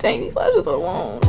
Dang, these lashes are long.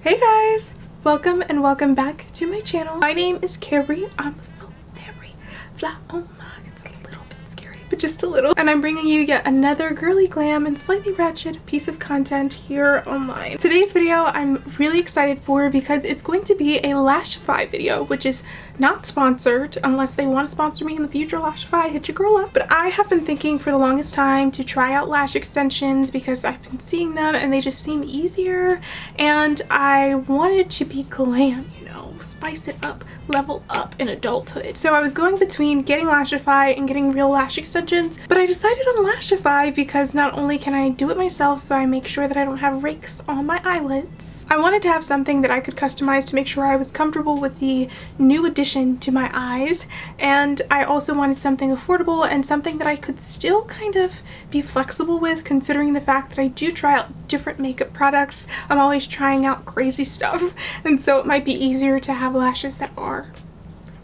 Hey guys, welcome and welcome back to my channel. My name is Carrie. I'm so very fly on my, it's a little bit scary, but just a little. And I'm bringing you yet another girly glam and slightly ratchet piece of content here online. Today's video I'm really excited for because it's going to be a Lashify video, which is not sponsored unless they want to sponsor me in the future. Lashify, hit your girl up. But I have been thinking for the longest time to try out lash extensions because I've been seeing them and they just seem easier, and I wanted to be glam, you know, spice it up, level up in adulthood. So I was going between getting Lashify and getting real lash extensions, but I decided on Lashify because not only can I do it myself, so I make sure that I don't have rakes on my eyelids, I wanted to have something that I could customize to make sure I was comfortable with the new addition to my eyes, and I also wanted something affordable and something that I could still kind of be flexible with, considering the fact that I do try out different makeup products. I'm always trying out crazy stuff, and so it might be easier to have lashes that are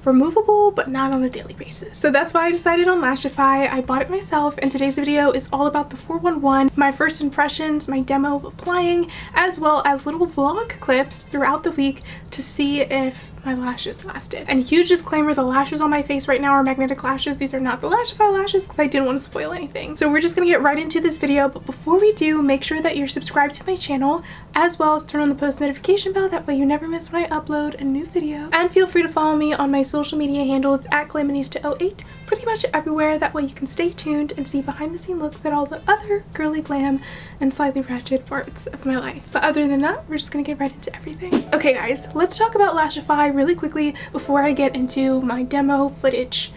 removable but not on a daily basis. So that's why I decided on Lashify. I bought it myself, and today's video is all about the 411, my first impressions, my demo of applying, as well as little vlog clips throughout the week to see if my lashes lasted. And huge disclaimer, the lashes on my face right now are magnetic lashes. These are not the Lashify lashes because I didn't want to spoil anything. So we're just gonna get right into this video, but before we do, make sure that you're subscribed to my channel, as well as turn on the post notification bell, that way you never miss when I upload a new video. And feel free to follow me on my social media handles at Glamonista08, pretty much everywhere, that way you can stay tuned and see behind the scene looks at all the other girly glam and slightly ratchet parts of my life. But other than that, we're just gonna get right into everything. Okay guys, let's talk about Lashify really quickly before I get into my demo footage,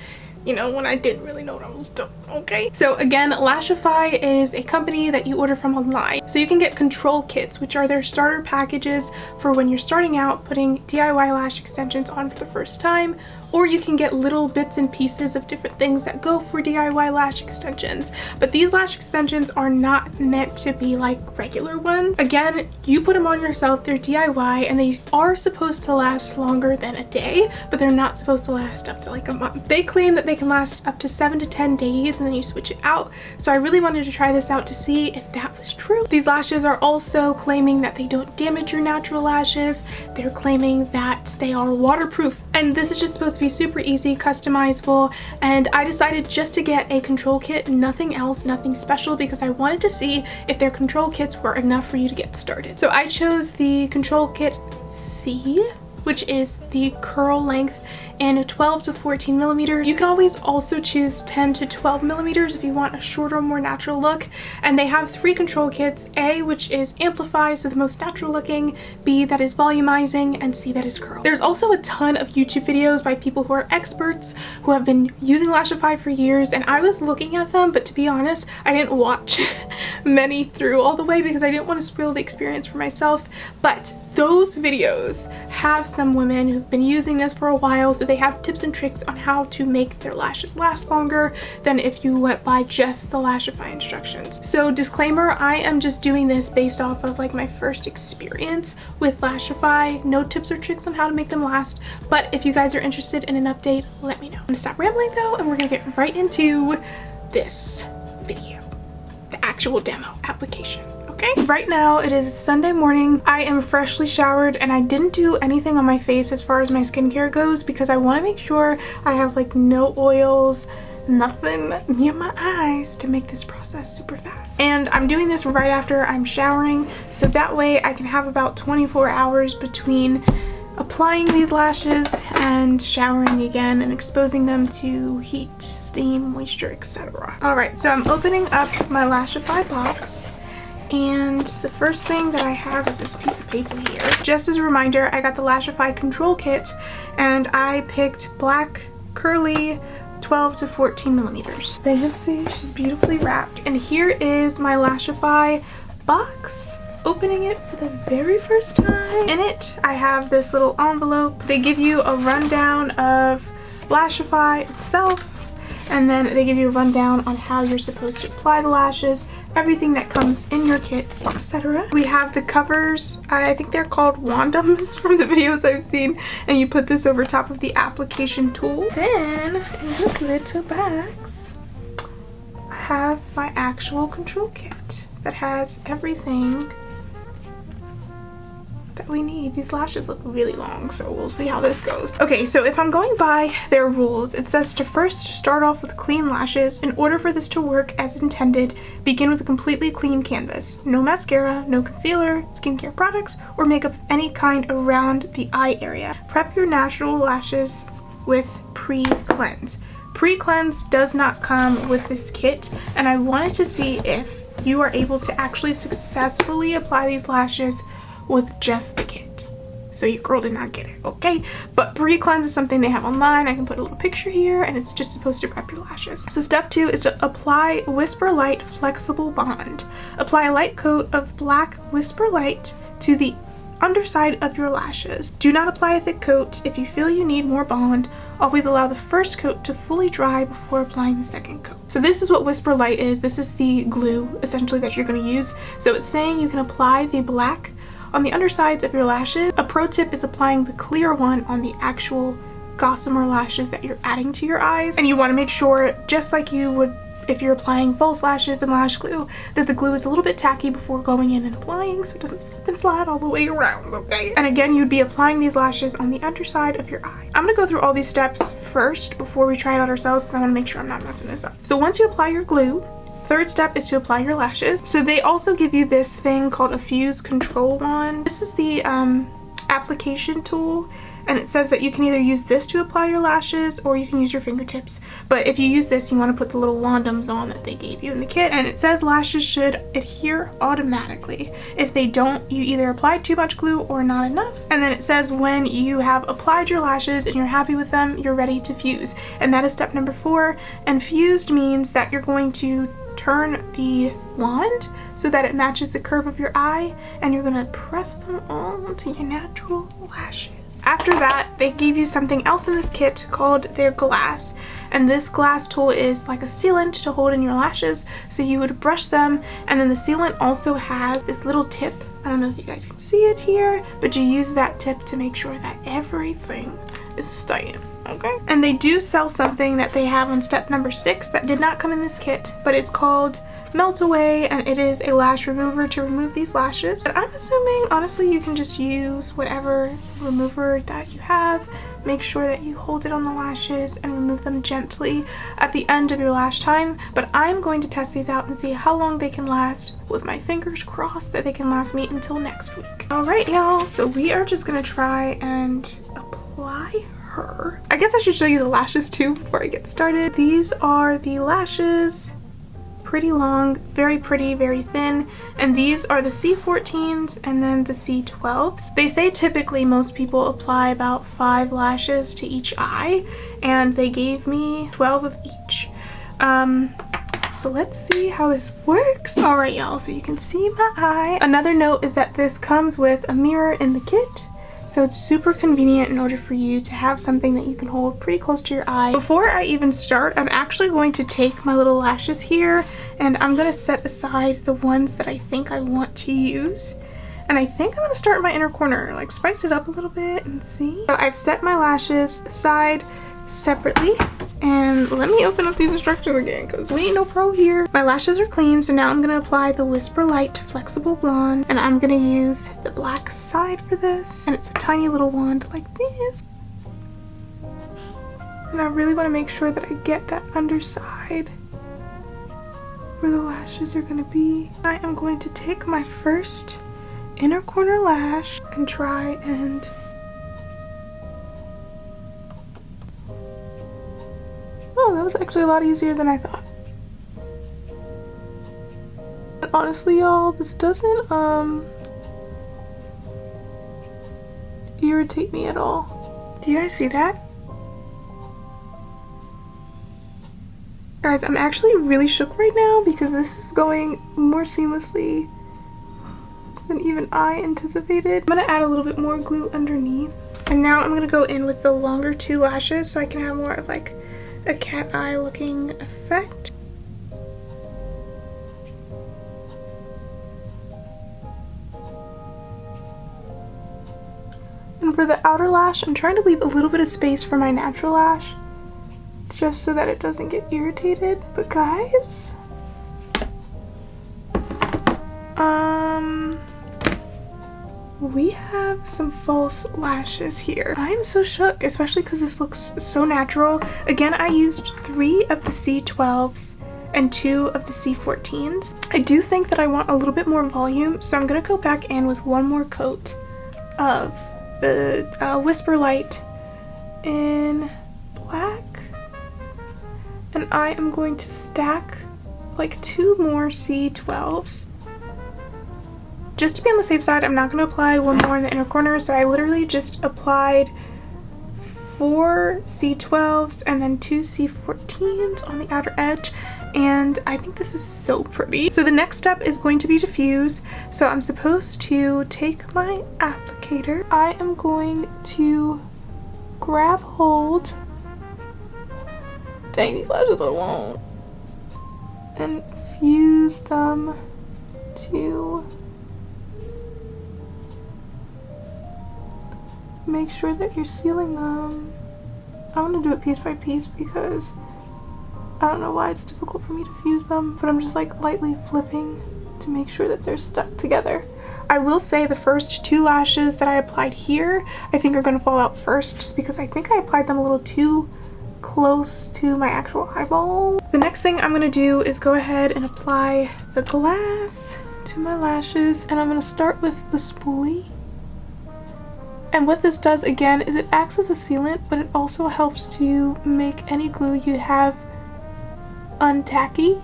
you know, when I didn't really know what I was doing, okay? So again, Lashify is a company that you order from online. So you can get control kits, which are their starter packages for when you're starting out putting DIY lash extensions on for the first time, or you can get little bits and pieces of different things that go for DIY lash extensions. But these lash extensions are not meant to be like regular ones. Again, you put them on yourself, they're DIY, and they are supposed to last longer than a day, but they're not supposed to last up to like a month. They claim that they can last up to 7 to 10 days and then you switch it out. So I really wanted to try this out to see if that was true. These lashes are also claiming that they don't damage your natural lashes. They're claiming that they are waterproof, and this is just supposed to be super easy, customizable, and I decided just to get a control kit, nothing else, nothing special, because I wanted to see if their control kits were enough for you to get started. So I chose the control kit C, which is the curl length in 12 to 14 millimeters. You can always also choose 10 to 12 millimeters if you want a shorter, more natural look. And they have 3 control kits: A, which is amplify, so the most natural looking; B, that is volumizing; and C, that is curl. There's also a ton of YouTube videos by people who are experts who have been using Lashify for years, and I was looking at them, but to be honest, I didn't watch many through all the way because I didn't want to spoil the experience for myself. But those videos have some women who've been using this for a while, so they have tips and tricks on how to make their lashes last longer than if you went by just the Lashify instructions. So disclaimer, I am just doing this based off of like my first experience with Lashify. No tips or tricks on how to make them last, but if you guys are interested in an update, let me know. I'm gonna stop rambling though, and we're gonna get right into this video, the actual demo application. Okay. Right now it is Sunday morning. I am freshly showered and I didn't do anything on my face as far as my skincare goes because I want to make sure I have like no oils, nothing near my eyes to make this process super fast. And I'm doing this right after I'm showering, so that way I can have about 24 hours between applying these lashes and showering again and exposing them to heat, steam, moisture, etc. Alright, so I'm opening up my Lashify box. And the first thing that I have is this piece of paper here. Just as a reminder, I got the Lashify control kit and I picked black, curly, 12 to 14 millimeters. They can see she's beautifully wrapped. And here is my Lashify box. Opening it for the very first time. In it, I have this little envelope. They give you a rundown of Lashify itself, and then they give you a rundown on how you're supposed to apply the lashes, everything that comes in your kit, etc. We have the covers. I think they're called wandums from the videos I've seen, and you put this over top of the application tool. Then in this little box I have my actual control kit that has everything that we need. These lashes look really long, so we'll see how this goes. Okay, so if I'm going by their rules, it says to first start off with clean lashes. In order for this to work as intended, begin with a completely clean canvas. No mascara, no concealer, skincare products, or makeup of any kind around the eye area. Prep your natural lashes with pre-cleanse. Pre-cleanse does not come with this kit, and I wanted to see if you are able to actually successfully apply these lashes with just the kit. So your girl did not get it, okay? But pre-cleanse is something they have online. I can put a little picture here, and it's just supposed to prep your lashes. So step 2 is to apply Whisper Light Flexible Bond. Apply a light coat of black Whisper Light to the underside of your lashes. Do not apply a thick coat. If you feel you need more bond, always allow the first coat to fully dry before applying the second coat. So this is what Whisper Light is. This is the glue essentially that you're going to use. So it's saying you can apply the black on the undersides of your lashes. A pro tip is applying the clear one on the actual gossamer lashes that you're adding to your eyes. And you want to make sure, just like you would if you're applying false lashes and lash glue, that the glue is a little bit tacky before going in and applying so it doesn't slip and slide all the way around, okay? And again, you'd be applying these lashes on the underside of your eye. I'm gonna go through all these steps first before we try it out ourselves because I want to make sure I'm not messing this up. So once you apply your glue, third step is to apply your lashes. So they also give you this thing called a fuse control wand. This is the application tool, and it says that you can either use this to apply your lashes or you can use your fingertips. But if you use this, you want to put the little wandums on that they gave you in the kit. And it says lashes should adhere automatically. If they don't, you either apply too much glue or not enough. And then it says when you have applied your lashes and you're happy with them, you're ready to fuse. And that is step number 4. And fused means that you're going to turn the wand so that it matches the curve of your eye, and you're gonna press them all onto your natural lashes. After that, they gave you something else in this kit called their glass, and this glass tool is like a sealant to hold in your lashes, so you would brush them, and then the sealant also has this little tip. I don't know if you guys can see it here, but you use that tip to make sure that everything is staying. Okay. And they do sell something that they have on step number 6 that did not come in this kit, but it's called Melt Away, and it is a lash remover to remove these lashes. But I'm assuming, honestly, you can just use whatever remover that you have. Make sure that you hold it on the lashes and remove them gently at the end of your lash time. But I'm going to test these out and see how long they can last, with my fingers crossed that they can last me until next week. Alright, y'all, so we are just gonna try and apply her. I guess I should show you the lashes too before I get started. These are the lashes. Pretty long, very pretty, very thin, and these are the C14s and then the C12s. They say typically most people apply about 5 lashes to each eye, and they gave me 12 of each. So let's see how this works. Alright, y'all, so you can see my eye. Another note is that this comes with a mirror in the kit, so it's super convenient in order for you to have something that you can hold pretty close to your eye. Before I even start, I'm actually going to take my little lashes here and I'm going to set aside the ones that I think I want to use. And I think I'm going to start in my inner corner, like spice it up a little bit and see. So I've set my lashes aside separately, and let me open up these instructions again because we ain't no pro here. My lashes are clean, so now I'm going to apply the Whisper Light Flexible Blonde, and I'm going to use the black side for this, and it's a tiny little wand like this. And I really want to make sure that I get that underside where the lashes are going to be. I am going to take my first inner corner lash and try and oh, that was actually a lot easier than I thought. And honestly, y'all, this doesn't irritate me at all. Do you guys see that? Guys, I'm actually really shook right now because this is going more seamlessly than even I anticipated. I'm gonna add a little bit more glue underneath. And now I'm gonna go in with the longer 2 lashes so I can have more of like a cat eye looking effect. For the outer lash, I'm trying to leave a little bit of space for my natural lash, just so that it doesn't get irritated. But guys, we have some false lashes here. I'm so shook, especially because this looks so natural. Again, I used 3 of the C12s and 2 of the C14s. I do think that I want a little bit more volume, so I'm gonna go back in with one more coat of the Whisper Light in black, and I am going to stack like 2 more C12s. Just to be on the safe side, I'm not going to apply one more in the inner corner, so I literally just applied 4 C12s and then 2 C14s on the outer edge, and I think this is so pretty. So the next step is going to be diffuse. So I'm supposed to take my applicator. I am going to grab hold. Dang, these lashes are long. And fuse them to make sure that you're sealing them. I want to do it piece by piece because I don't know why it's difficult for me to fuse them, but I'm just like lightly flipping to make sure that they're stuck together. I will say the first 2 lashes that I applied here, I think are going to fall out first, just because I think I applied them a little too close to my actual eyeball. The next thing I'm going to do is go ahead and apply the glass to my lashes, and I'm going to start with the spoolie. And what this does again is it acts as a sealant, but it also helps to make any glue you have untacky,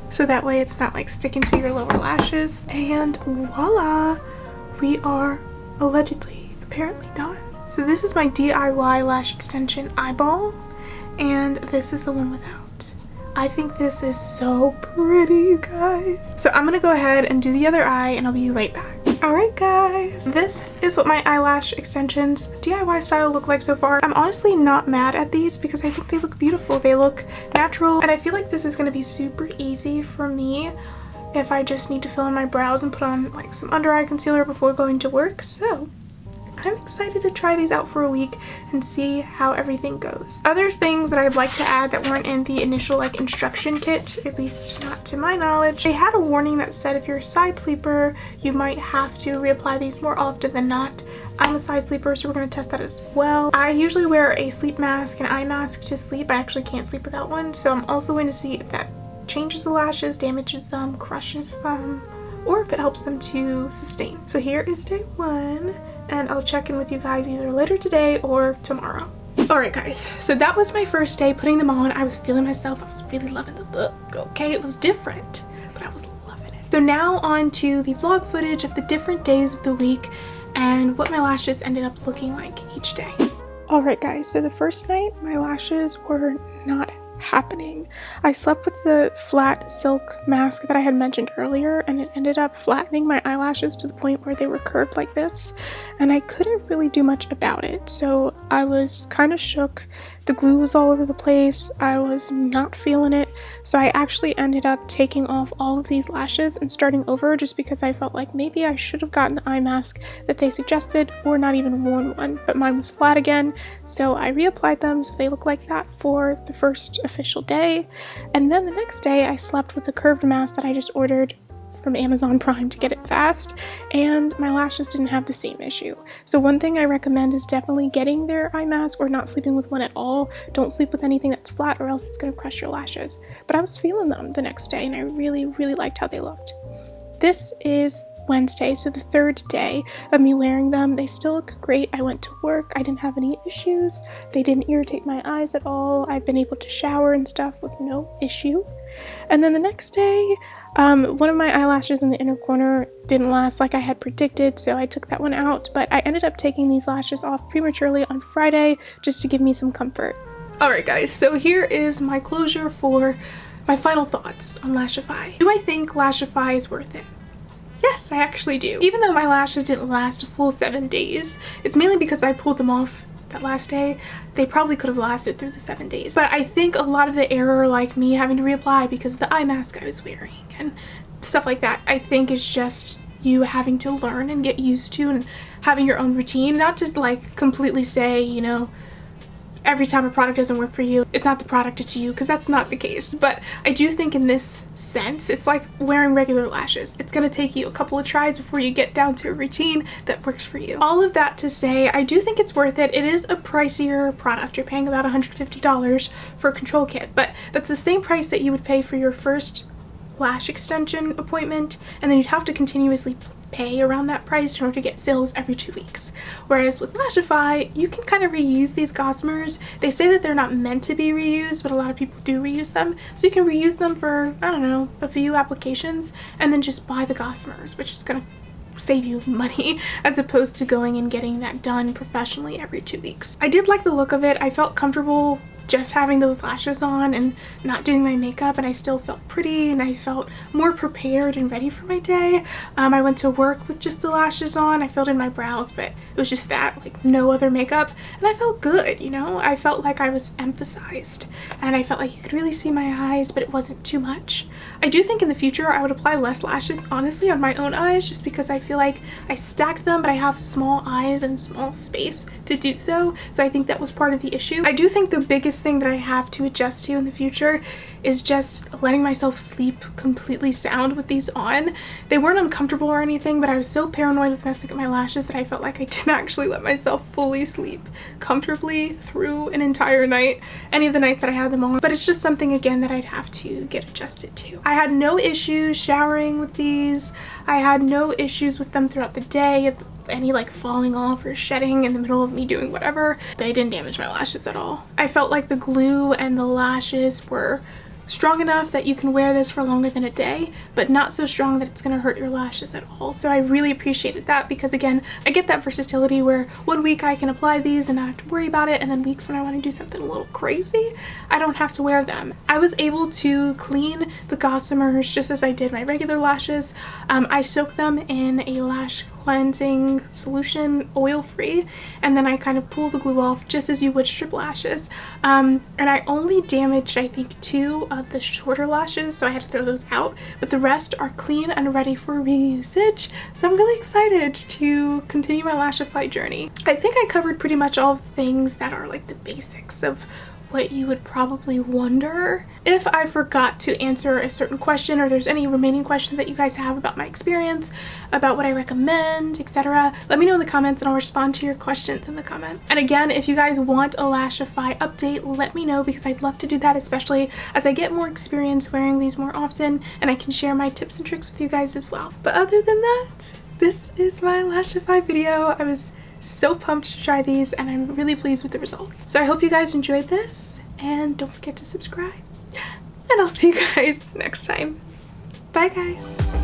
so that way it's not like sticking to your lower lashes. And voila, we are allegedly apparently done. So this is my DIY lash extension eyeball, and this is the one without. I think this is so pretty, you guys. So I'm gonna go ahead and do the other eye, and I'll be right back. Alright guys, this is what my eyelash extensions DIY style look like so far. I'm honestly not mad at these because I think they look beautiful. They look natural, and I feel like this is gonna be super easy for me if I just need to fill in my brows and put on like some under eye concealer before going to work. So I'm excited to try these out for a week and see how everything goes. Other things that I'd like to add that weren't in the initial like instruction kit, at least not to my knowledge, they had a warning that said if you're a side sleeper, you might have to reapply these more often than not. I'm a side sleeper, so we're going to test that as well. I usually wear a sleep mask and eye mask to sleep. I actually can't sleep without one, so I'm also going to see if that changes the lashes, damages them, crushes them, or if it helps them to sustain. So here is day 1. And I'll check in with you guys either later today or tomorrow. Alright guys, so that was my first day putting them on. I was feeling myself. I was really loving the look, okay? It was different, but I was loving it. So now on to the vlog footage of the different days of the week and what my lashes ended up looking like each day. Alright guys, so the first night my lashes were not happening. I slept with the flat silk mask that I had mentioned earlier, and it ended up flattening my eyelashes to the point where they were curved like this, and I couldn't really do much about it. So I was kind of shook. The glue was all over the place. I was not feeling it. So I actually ended up taking off all of these lashes and starting over, just because I felt like maybe I should have gotten the eye mask that they suggested or not even worn one, but mine was flat again. So I reapplied them so they look like that for the first official day. And then the next day I slept with the curved mask that I just ordered from Amazon Prime to get it fast, and my lashes didn't have the same issue. So one thing I recommend is definitely getting their eye mask or not sleeping with one at all. Don't sleep with anything that's flat or else it's going to crush your lashes. But I was feeling them the next day, and I really liked how they looked. This is Wednesday, so the 3rd day of me wearing them. They still look great. I went to work. I didn't have any issues. They didn't irritate my eyes at all. I've been able to shower and stuff with no issue. And then the next day, one of my eyelashes in the inner corner didn't last like I had predicted, so I took that one out, but I ended up taking these lashes off prematurely on Friday just to give me some comfort. Alright guys, so here is my closure for my final thoughts on Lashify. Do I think Lashify is worth it? Yes, I actually do. Even though my lashes didn't last a full 7 days, it's mainly because I pulled them off that last day. They probably could have lasted through the 7 days. But I think a lot of the error, like me having to reapply because of the eye mask I was wearing and stuff like that, I think is just you having to learn and get used to and having your own routine. Not to like completely say, you know, every time a product doesn't work for you, it's not the product, it's you, because that's not the case. But I do think in this sense, it's like wearing regular lashes. It's going to take you a couple of tries before you get down to a routine that works for you. All of that to say, I do think it's worth it. It is a pricier product. You're paying about $150 for a control kit, but that's the same price that you would pay for your first lash extension appointment, and then you'd have to continuously pay around that price in order to get fills every 2 weeks. Whereas with Lashify, you can kind of reuse these gossamers. They say that they're not meant to be reused, but a lot of people do reuse them. So you can reuse them for, I don't know, a few applications and then just buy the gossamers, which is going to save you money as opposed to going and getting that done professionally every 2 weeks. I did like the look of it. I felt comfortable just having those lashes on and not doing my makeup, and I still felt pretty and I felt more prepared and ready for my day. I went to work with just the lashes on. I filled in my brows, but it was just that, like no other makeup, and I felt good, you know? I felt like I was emphasized and I felt like you could really see my eyes, but it wasn't too much. I do think in the future I would apply less lashes, honestly, on my own eyes, just because I feel like I stacked them, but I have small eyes and small space to do so. So I think that was part of the issue. I do think the biggest thing that I have to adjust to in the future is just letting myself sleep completely sound with these on. They weren't uncomfortable or anything, but I was so paranoid with messing up my lashes that I felt like I didn't actually let myself fully sleep comfortably through an entire night, any of the nights that I had them on. But it's just something, again, that I'd have to get adjusted to. I had no issues showering with these. I had no issues with them throughout the day, of any like falling off or shedding in the middle of me doing whatever. They didn't damage my lashes at all. I felt like the glue and the lashes were strong enough that you can wear this for longer than a day, but not so strong that it's going to hurt your lashes at all. So I really appreciated that, because again, I get that versatility where 1 week I can apply these and not have to worry about it, and then weeks when I want to do something a little crazy, I don't have to wear them. I was able to clean the gossamers just as I did my regular lashes. I soaked them in a lash cleansing solution, oil-free, and then I kind of pull the glue off just as you would strip lashes. And I only damaged, I think, 2 of the shorter lashes, so I had to throw those out, but the rest are clean and ready for reusage. So I'm really excited to continue my Lashify journey. I think I covered pretty much all the things that are like the basics of what you would probably wonder. If I forgot to answer a certain question, or there's any remaining questions that you guys have about my experience, about what I recommend, etc., let me know in the comments and I'll respond to your questions in the comment. And again, if you guys want a Lashify update, let me know, because I'd love to do that, especially as I get more experience wearing these more often and I can share my tips and tricks with you guys as well. But other than that, this is my Lashify video. I was so pumped to try these and I'm really pleased with the results. So I hope you guys enjoyed this, and don't forget to subscribe, and I'll see you guys next time. Bye guys.